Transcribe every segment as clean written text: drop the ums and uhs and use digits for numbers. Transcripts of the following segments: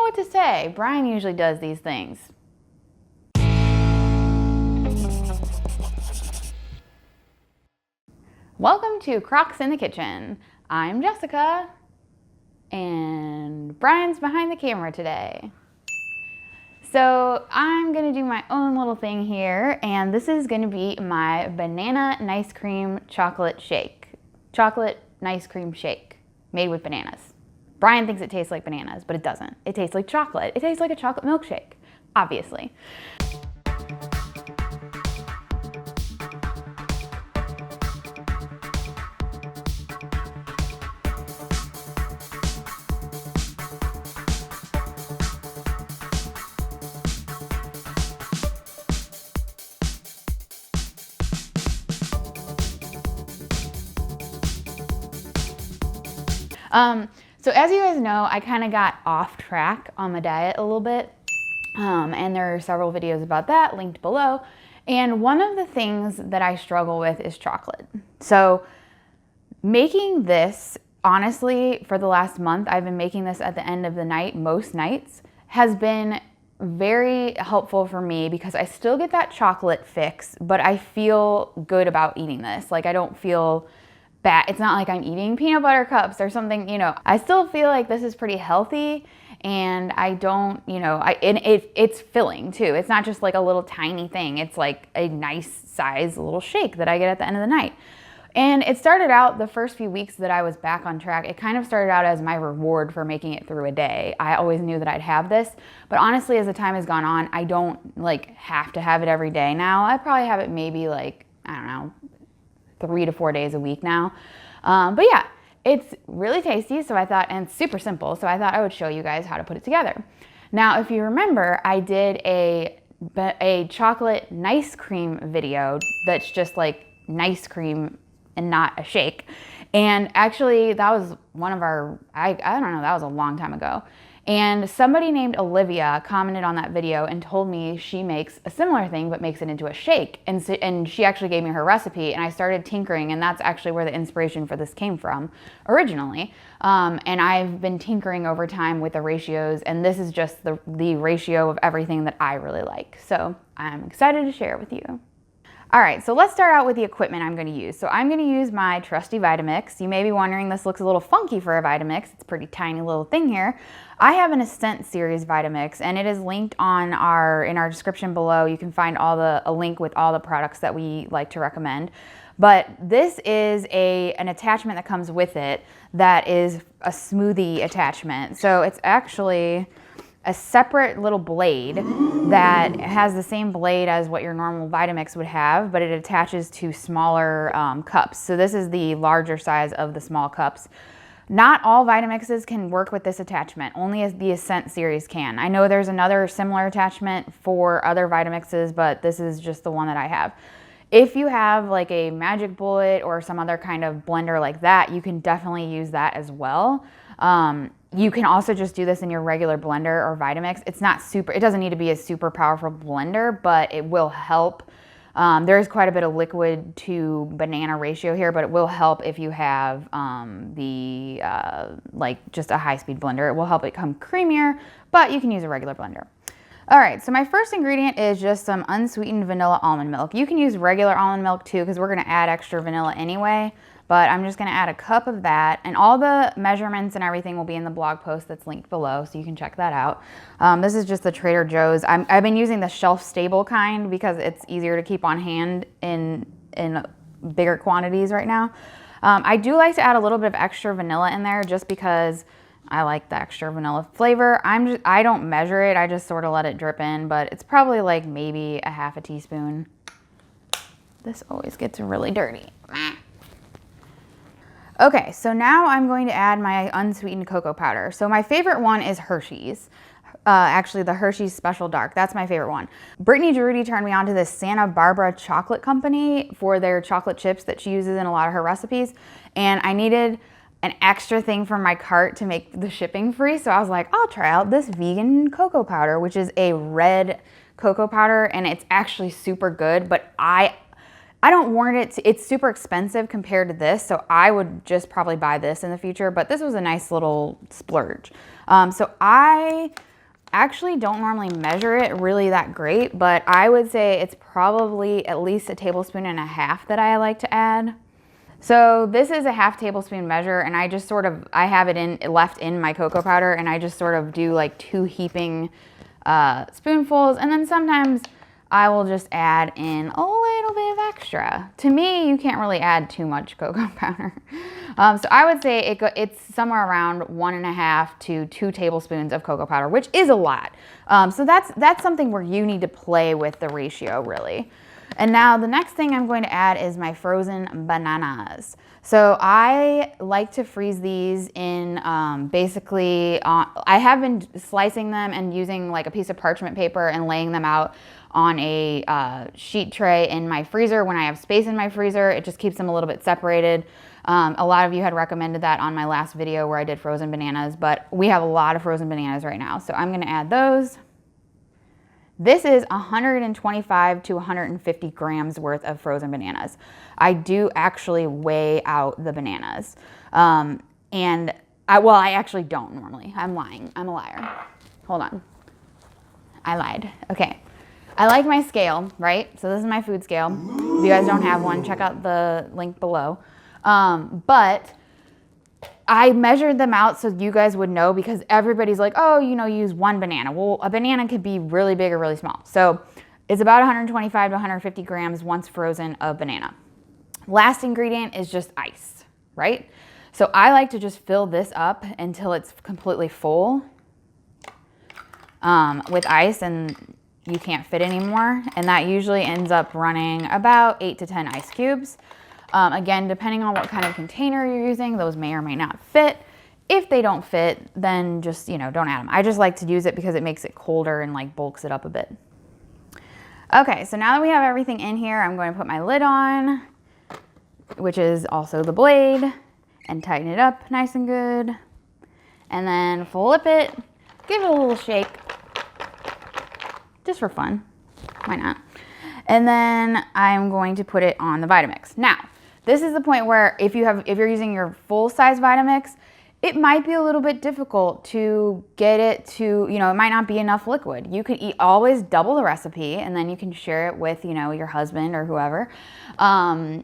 what to say. Brian usually does these things. Welcome to Crocs in the Kitchen. I'm Jessica, and Brian's behind the camera today. So I'm gonna do my own little thing here, and this is gonna be my banana nice cream chocolate shake. Chocolate nice cream shake made with bananas. Brian thinks it tastes like bananas, but it doesn't. It tastes like chocolate. It tastes like a chocolate milkshake, obviously. So as you guys know, I kind of got off track on my diet a little bit, and there are several videos about that linked below. And one of the things that I struggle with is chocolate. So making this, honestly, for the last month, I've been making this at the end of the night, most nights, has been very helpful for me because I still get that chocolate fix, but I feel good about eating this. Like, I don't feel bad. It's not like I'm eating peanut butter cups or something, you know. I still feel like this is pretty healthy, and I don't, you know, it's filling too. It's not just like a little tiny thing. It's like a nice size little shake that I get at the end of the night. And it started out, the first few weeks that I was back on track, it kind of started out as my reward for making it through a day. I always knew that I'd have this, but honestly, as the time has gone on, I don't like have to have it every day now. I probably have it maybe like, I don't know, 3 to 4 days a week now. But yeah, it's really tasty, so I thought, and super simple, so I thought I would show you guys how to put it together. Now, if you remember, I did a chocolate nice cream video that's just like nice cream and not a shake. And actually, that was one of our, I don't know, that was a long time ago. And somebody named Olivia commented on that video and told me she makes a similar thing but makes it into a shake. And she actually gave me her recipe, and I started tinkering, and that's actually where the inspiration for this came from originally. And I've been tinkering over time with the ratios, and this is just the ratio of everything that I really like. So I'm excited to share it with you. All right, so let's start out with the equipment I'm gonna use. So I'm gonna use my trusty Vitamix. You may be wondering, this looks a little funky for a Vitamix. It's a pretty tiny little thing here. I have an Ascent series Vitamix, and it is linked on in our description below. You can find a link with all the products that we like to recommend. But this is an attachment that comes with it that is a smoothie attachment. So it's actually a separate little blade that has the same blade as what your normal Vitamix would have, but it attaches to smaller cups. So this is the larger size of the small cups. Not all Vitamixes can work with this attachment, only as the Ascent series can. I know there's another similar attachment for other Vitamixes, but this is just the one that I have. If you have like a Magic Bullet or some other kind of blender like that, you can definitely use that as well. You can also just do this in your regular blender or Vitamix. It doesn't need to be a super powerful blender, but it will help. There is quite a bit of liquid to banana ratio here, but it will help if you have like just a high-speed blender. It will help it come creamier, but you can use a regular blender. All right, so my first ingredient is just some unsweetened vanilla almond milk. You can use regular almond milk too, because we're gonna add extra vanilla anyway, but I'm just gonna add a cup of that, and all the measurements and everything will be in the blog post that's linked below, so you can check that out. This is just the Trader Joe's. I've been using the shelf-stable kind because it's easier to keep on hand in bigger quantities right now. I do like to add a little bit of extra vanilla in there just because I like the extra vanilla flavor. I don't measure it, I just sort of let it drip in, but it's probably like maybe a half a teaspoon. This always gets really dirty. Okay, so now I'm going to add my unsweetened cocoa powder. So my favorite one is Hershey's. Actually, the Hershey's Special Dark. That's my favorite one. Brittany Giroudi turned me on to this Santa Barbara chocolate company for their chocolate chips that she uses in a lot of her recipes. And I needed an extra thing from my cart to make the shipping free. So I was like, I'll try out this vegan cocoa powder, which is a red cocoa powder. And it's actually super good, but I don't warrant it. It's super expensive compared to this, so I would just probably buy this in the future, but this was a nice little splurge. So I actually don't normally measure it really that great, but I would say it's probably at least a tablespoon and a half that I like to add. So this is a half tablespoon measure, and I just sort of, I have it left in my cocoa powder, and I just sort of do like 2 heaping spoonfuls, and then sometimes I will just add in a little bit of extra. To me, you can't really add too much cocoa powder. So I would say it's somewhere around 1.5 to 2 tablespoons of cocoa powder, which is a lot. So that's something where you need to play with the ratio really. And now the next thing I'm going to add is my frozen bananas. So I like to freeze these in basically, I have been slicing them and using like a piece of parchment paper and laying them out on a sheet tray in my freezer. When I have space in my freezer, it just keeps them a little bit separated. A lot of you had recommended that on my last video where I did frozen bananas, but we have a lot of frozen bananas right now. So I'm gonna add those. This is 125 to 150 grams worth of frozen bananas. I do actually weigh out the bananas. I actually don't normally. I'm lying. I'm a liar. Hold on. I lied. Okay. I like my scale, right? So this is my food scale. If you guys don't have one, check out the link below. But I measured them out so you guys would know, because everybody's like, oh, you know, use 1 banana. Well, a banana could be really big or really small. So it's about 125 to 150 grams once frozen of banana. Last ingredient is just ice, right? So I like to just fill this up until it's completely full with ice, and you can't fit anymore. And that usually ends up running about 8 to 10 ice cubes. Again, depending on what kind of container you're using, those may or may not fit. If they don't fit, then just, you know, don't add them. I just like to use it because it makes it colder and like bulks it up a bit. Okay, so now that we have everything in here, I'm going to put my lid on, which is also the blade, and tighten it up nice and good. And then flip it, give it a little shake, just for fun. Why not? And then I'm going to put it on the Vitamix. Now, this is the point where if you're using your full-size Vitamix, it might be a little bit difficult to get it to, you know, it might not be enough liquid. You could always double the recipe, and then you can share it with, you know, your husband or whoever. And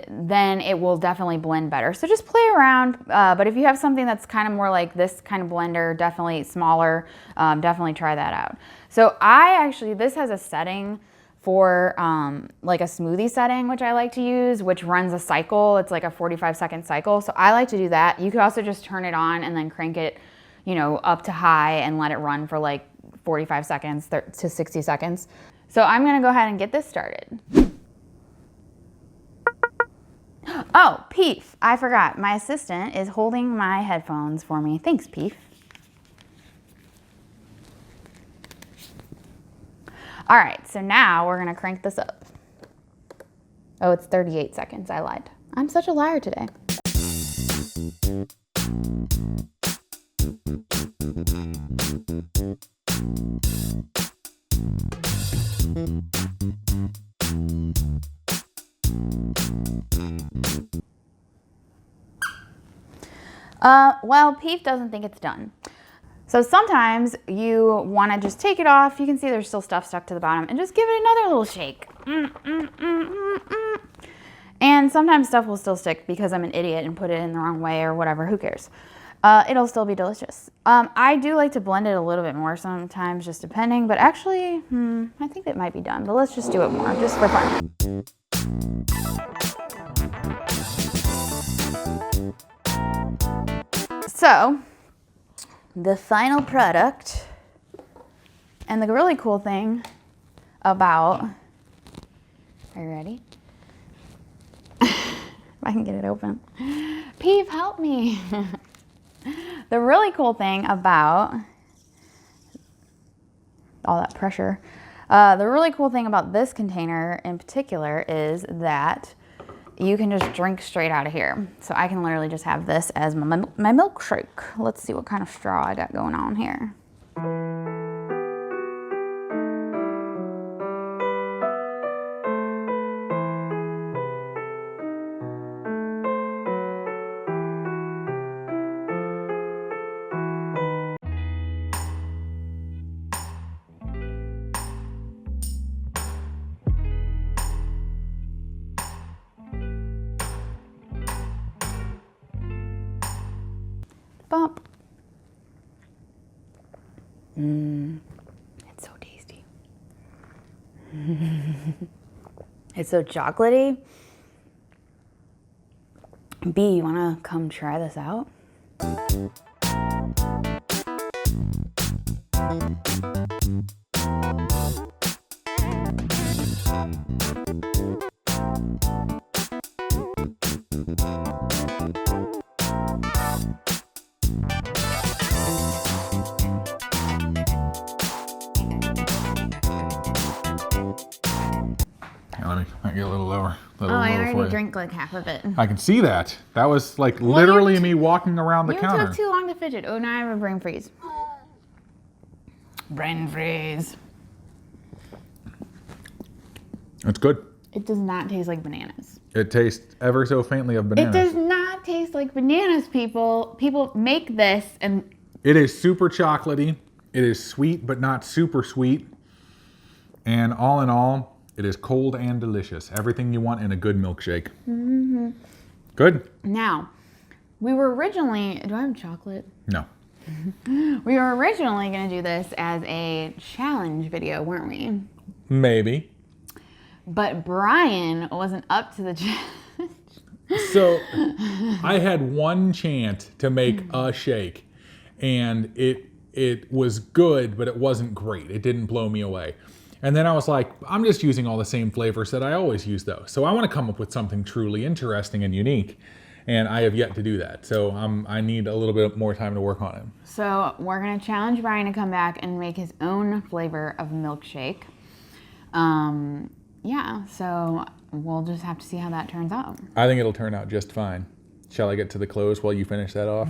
then it will definitely blend better. So just play around. But if you have something that's kind of more like this kind of blender, definitely smaller, definitely try that out. So this has a setting for like a smoothie setting, which I like to use, which runs a cycle. It's like a 45-second cycle. So I like to do that. You could also just turn it on and then crank it, you know, up to high and let it run for like 45 seconds to 60 seconds. So I'm gonna go ahead and get this started. Oh, Peef, I forgot. My assistant is holding my headphones for me. Thanks, Peef. All right, so now we're gonna crank this up. Oh, it's 38 seconds, I lied. I'm such a liar today. Well, Peef doesn't think it's done. So sometimes you want to just take it off. You can see there's still stuff stuck to the bottom, and just give it another little shake. And sometimes stuff will still stick because I'm an idiot and put it in the wrong way or whatever. Who cares? It'll still be delicious. I do like to blend it a little bit more sometimes, just depending. But actually, I think it might be done. But let's just do it more, just for fun. So, the final product, and the really cool thing about, are you ready? If I can get it open. Peef, help me. The really cool thing about all that pressure, the really cool thing about this container in particular is that you can just drink straight out of here. So I can literally just have this as my milkshake. Let's see what kind of straw I got going on here. bump. It's so tasty. It's so chocolatey. B, you wanna come try this out? Might get a little lower. Oh, I already drank like half of it. I can see that. That was like literally me walking around the counter. You took too long to fidget. Oh, now I have a brain freeze. Brain freeze. It's good. It does not taste like bananas. It tastes ever so faintly of bananas. It does not taste like bananas, people. People make this and... It is super chocolatey. It is sweet, but not super sweet. And all in all, it is cold and delicious. Everything you want in a good milkshake. Mm-hmm. Good. Now, we were originally... Do I have chocolate? No. We were originally going to do this as a challenge video, weren't we? Maybe. But Brian wasn't up to the challenge. So I had one chance to make a shake, and it was good, but it wasn't great. It didn't blow me away. And then I was like, I'm just using all the same flavors that I always use though. So I want to come up with something truly interesting and unique. And I have yet to do that. So I need a little bit more time to work on it. So we're going to challenge Brian to come back and make his own flavor of milkshake. Yeah, so we'll just have to see how that turns out. I think it'll turn out just fine. Shall I get to the close while you finish that off?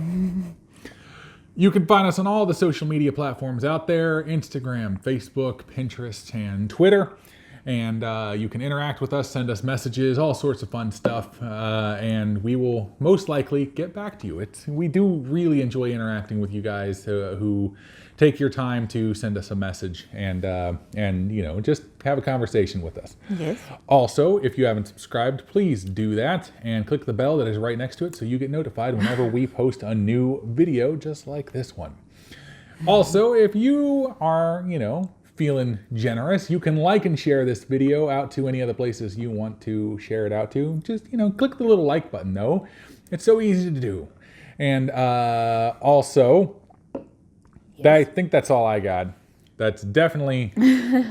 You can find us on all the social media platforms out there: Instagram, Facebook, Pinterest, and Twitter. And you can interact with us, send us messages, all sorts of fun stuff, and we will most likely get back to you. We do really enjoy interacting with you guys who take your time to send us a message and just have a conversation with us. Yes. Also, if you haven't subscribed, please do that and click the bell that is right next to it so you get notified whenever we post a new video just like this one. Also, if you are, feeling generous, you can like and share this video out to any other places you want to share it out to. Just, click the little like button though. It's so easy to do. And also, yes. I think that's all I got. That's definitely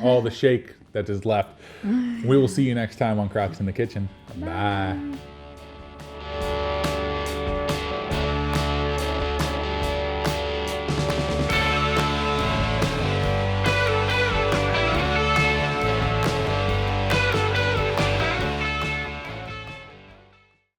all the shake that is left. We will see you next time on Crocs in the Kitchen. Bye.